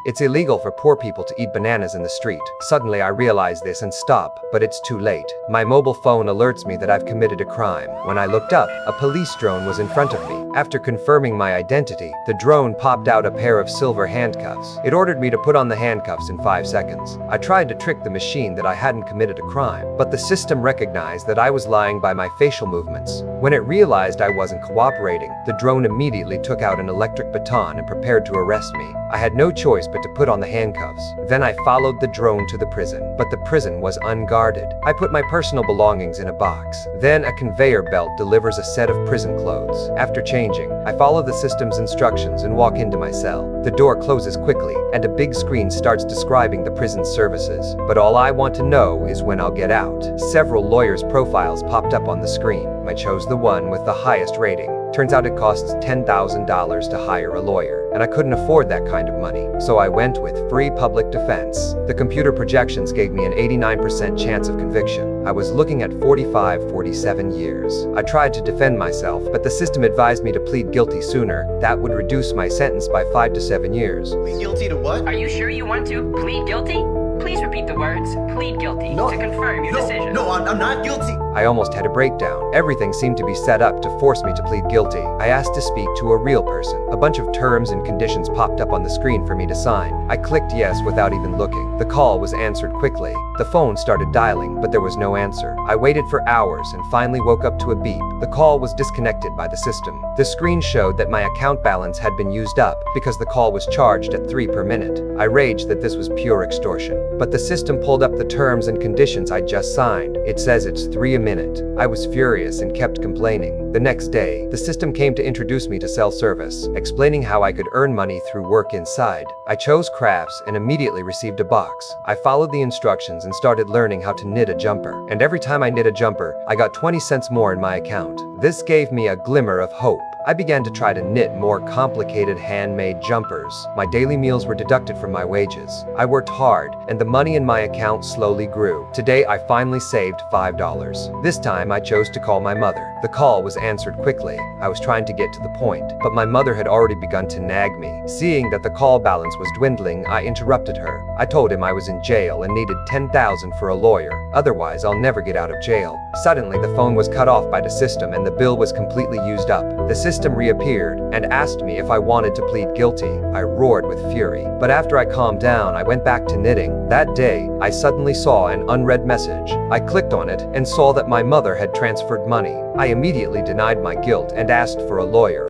It's illegal for poor people to eat bananas in the street. Suddenly I realize this and stop, but it's too late. My mobile phone alerts me that I've committed a crime. When I looked up, a police drone was in front of me. After confirming my identity, the drone popped out a pair of silver handcuffs. It ordered me to put on the handcuffs in 5 seconds. I tried to trick the machine that I hadn't committed a crime, but the system recognized that I was lying by my facial movements. When it realized I wasn't cooperating, the drone immediately took out an electric baton and prepared to arrest me. I had no choice but to put on the handcuffs. Then I followed the drone to the prison, but the prison was unguarded. I put my personal belongings in a box. Then a conveyor belt delivers a set of prison clothes. After changing, I follow the system's instructions and walk into my cell. The door closes quickly, and a big screen starts describing the prison's services. But all I want to know is when I'll get out. Several lawyers' profiles popped up on the screen. I chose the one with the highest rating. Turns out it costs $10,000 to hire a lawyer, and I couldn't afford that kind of money. So I went with free public defense. The computer projections gave me an 89% chance of conviction. I was looking at 47 years. I tried to defend myself, but the system advised me to plead guilty sooner. That would reduce my sentence by 5 to 7 years. Plead guilty to what? Are you sure you want to plead guilty? Please repeat the words, plead guilty, to confirm your decision. No, I'm not guilty. I almost had a breakdown. Everything seemed to be set up to force me to plead guilty. I asked to speak to a real person. A bunch of terms and conditions popped up on the screen for me to sign. I clicked yes without even looking. The call was answered quickly. The phone started dialing, but there was no answer. I waited for hours and finally woke up to a beep. The call was disconnected by the system. The screen showed that my account balance had been used up because the call was charged at 3 per minute. I raged that this was pure extortion. But the system pulled up the terms and conditions I just signed. It says it's 3 a minute. I was furious and kept complaining. The next day, the system came to introduce me to self-service, explaining how I could earn money through work inside. I chose crafts and immediately received a box. I followed the instructions and started learning how to knit a jumper. And every time I knit a jumper, I got 20 cents more in my account. This gave me a glimmer of hope. I began to try to knit more complicated handmade jumpers. My daily meals were deducted from my wages. I worked hard, and the money in my account slowly grew. Today, I finally saved $5. This time, I chose to call my mother. The call was answered quickly. I was trying to get to the point, but my mother had already begun to nag me. Seeing that the call balance was dwindling, I interrupted her. I told him I was in jail and needed $10,000 for a lawyer. Otherwise, I'll never get out of jail. Suddenly, the phone was cut off by the system and the bill was completely used up. The system reappeared and asked me if I wanted to plead guilty. I roared with fury. But after I calmed down, I went back to knitting. That day, I suddenly saw an unread message. I clicked on it and saw that my mother had transferred money. I immediately denied my guilt and asked for a lawyer.